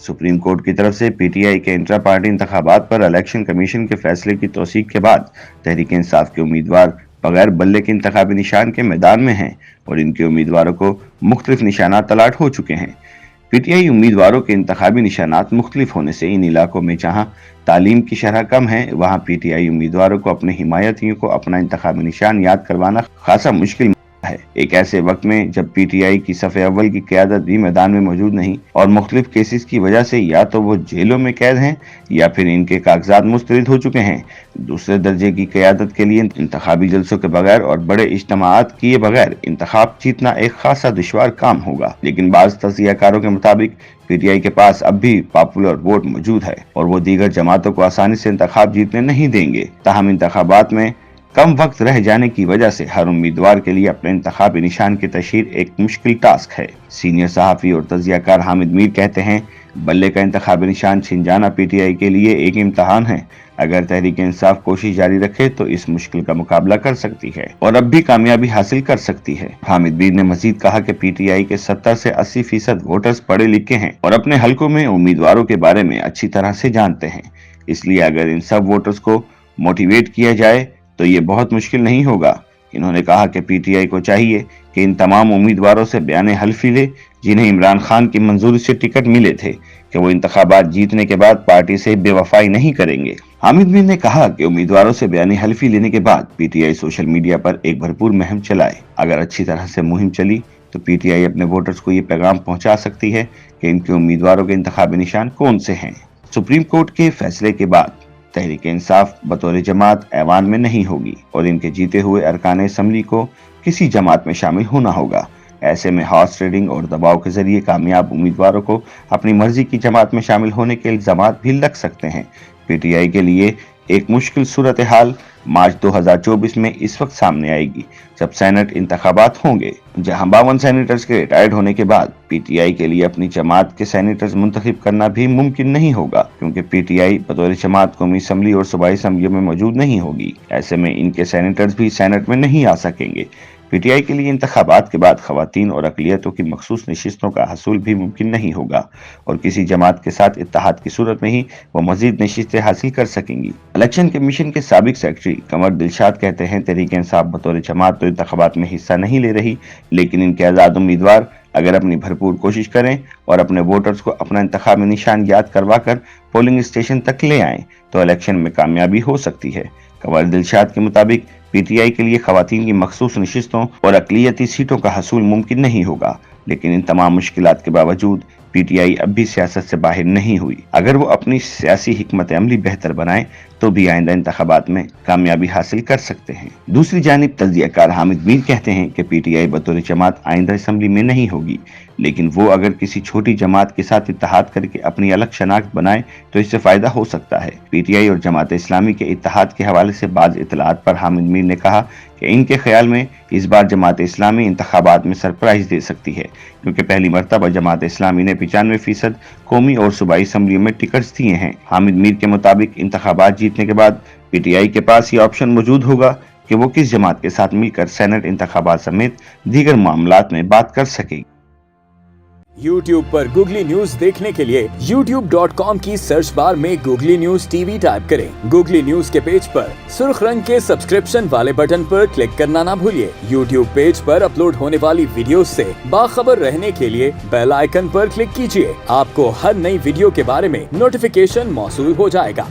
Supreme court की तरफ से पीटीआई के इंट्रा पार्टी इंतखाबात पर इलेक्शन कमीशन के फैसले की तौसीक के बाद तहरीक इंसाफ के उम्मीदवार बगैर बल्ले के इंतखाबी निशान के मैदान में हैं और इनके उम्मीदवारों को मुख्तलिफ निशानात तलाट हो चुके हैं। पीटीआई उम्मीदवारों के इंतखाबी निशानात मुख्तलिफ होने से इन इलाकों में जहां तालीम की शरह कम है, वहां पीटीआई उम्मीदवारों को अपने हिमायतियों को अपना इंतखाबी निशान याद करवाना खासा मुश्किल है। एक ऐसे वक्त में जब पीटीआई की सफ़े अव्वल की क़यादत भी मैदान में मौजूद नहीं और मुख्तलिफ केसेस की वजह से या तो वो जेलों में कैद हैं या फिर इनके कागजात मुस्तरद हो चुके हैं। दूसरे दर्जे की क़यादत के लिए इंतखाबी जलसों के बगैर और बड़े इज्तिमाआत किए बगैर इंतखाब जीतना एक खासा दुश्वार काम होगा। लेकिन बाज़ तज्ज़ियाकारों के मुताबिक पीटीआई के पास अब भी पॉपुलर वोट मौजूद है और वो दीगर जमातों को आसानी से इंतखाब जीतने नहीं देंगे। ताहम इंतखाबात में कम वक्त रह जाने की वजह से हर उम्मीदवार के लिए अपने इंतखाबी निशान की तशहीर एक मुश्किल टास्क है। सीनियर सहाफ़ी और तज्ज़ियाकार हामिद मीर कहते हैं, बल्ले का इंतखाबी निशान छिन जाना पीटीआई के लिए एक इम्तहान है। अगर तहरीक इंसाफ कोशिश जारी रखे तो इस मुश्किल का मुकाबला कर सकती है और अब भी कामयाबी हासिल कर सकती है। हामिद मीर ने मजीद कहा कि पीटीआई के 70 से 80% वोटर्स पढ़े लिखे हैं और अपने हलकों में उम्मीदवारों के बारे में अच्छी तरह से जानते हैं। इसलिए अगर इन सब वोटर्स को मोटिवेट किया जाए तो ये बहुत मुश्किल नहीं होगा। इन्होंने कहा कि पीटीआई को चाहिए कि इन तमाम उम्मीदवारों से बयाने हल्फी ले जिन्हें इमरान खान की मंजूरी से टिकट मिले थे कि वो इंतखाबात जीतने के बाद पार्टी से बेवफाई नहीं करेंगे। हामिद मीर ने कहा कि उम्मीदवारों से बयानी हल्फी लेने के बाद पीटीआई सोशल मीडिया पर एक भरपूर मुहिम चलाए। अगर अच्छी तरह से मुहिम चली तो पीटीआई अपने वोटर्स को ये पैगाम पहुंचा सकती है कि इनके उम्मीदवारों के इंतखाबी निशान कौन से हैं। सुप्रीम कोर्ट के फैसले के बाद तहरीक इंसाफ बतौर जमात ऐवान में नहीं होगी और इनके जीते हुए अरकान असम्बली को किसी जमात में शामिल होना होगा। ऐसे में हॉर्स ट्रेडिंग और दबाव के जरिए कामयाब उम्मीदवारों को अपनी मर्जी की जमात में शामिल होने के इल्जामात भी लग सकते हैं। पीटीआई के लिए एक मुश्किल सूरत हाल मार्च 2024 में इस वक्त सामने आएगी जब सेनेट इंतखाबात होंगे, जहां 52 सेनेटर्स के रिटायर्ड होने के बाद पीटीआई के लिए अपनी जमात के सेनेटर्स मुंतखब करना भी मुमकिन नहीं होगा, क्योंकि पीटीआई बतौर जमात कौमी असम्बली और सूबाई असम्बलियों में मौजूद नहीं होगी। ऐसे में इनके सेनेटर्स भी सेनेट में नहीं आ सकेंगे। पीटीआई के लिए इंतखाबात के बाद खवातीन और अक़लियतों की मखसूस नशिस्तों का हसूल भी मुमकिन नहीं होगा और किसी जमात के साथ इत्तेहाद की सूरत में ही वो मजीद नशिस्तें हासिल कर सकेंगी। इलेक्शन कमीशन के साबिक सेक्रेटरी कमर दिलशाद कहते हैं, तहरीक इंसाफ बतौर जमात तो इंतखाबात में हिस्सा नहीं ले रही, लेकिन इनके आज़ाद उम्मीदवार अगर अपनी भरपूर कोशिश करें और अपने वोटर्स को अपना इंतखाबी निशान याद करवा कर पोलिंग स्टेशन तक ले आएं तो इलेक्शन में कामयाबी हो सकती है। कमर दिलशाद के मुताबिक पीटीआई के लिए खवातीन की मखसूस नशिस्तों और अक़लियती सीटों का हसूल मुमकिन नहीं होगा, लेकिन इन तमाम मुश्किलात के बावजूद पीटीआई अब भी सियासत से बाहर नहीं हुई। अगर वो अपनी सियासी हिकमत अमली बेहतर बनाए तो भी आइंदा इंतखाबात में कामयाबी हासिल कर सकते हैं। दूसरी जानिब तज्ज़ियाकार हामिद मीर कहते हैं कि पीटीआई बतौर जमात आइंदा असम्बली में नहीं होगी, लेकिन वो अगर किसी छोटी जमात के साथ इत्तेहाद करके अपनी अलग शनाख्त बनाए तो इससे फायदा हो सकता है। पीटीआई और जमात इस्लामी के इत्तेहाद के हवाले से बाज़ इत्तलात पर हामिद मीर ने कहा कि इनके ख्याल में इस बार जमात इस्लामी इंतखाबात में सरप्राइज दे सकती है, क्योंकि पहली मरतबा जमात इस्लामी ने 95% कौमी और सूबाई असम्बलियों में टिकट्स दिए हैं। हामिद मीर के मुताबिक इंतखाबात जीतने के बाद पीटीआई के पास ये ऑप्शन मौजूद होगा कि वो किस जमात के साथ मिलकर सेनेट इंतखाबात समेत दीगर मामलात में बात कर सकेगी। YouTube पर गूगली न्यूज देखने के लिए youtube.com की सर्च बार में गूगली न्यूज टीवी टाइप करें। गूगली न्यूज के पेज पर सुर्ख रंग के सब्सक्रिप्शन वाले बटन पर क्लिक करना ना भूलिए। YouTube पेज पर अपलोड होने वाली वीडियो से बाखबर रहने के लिए बेल आइकन पर क्लिक कीजिए। आपको हर नई वीडियो के बारे में नोटिफिकेशन मौसूल हो जाएगा।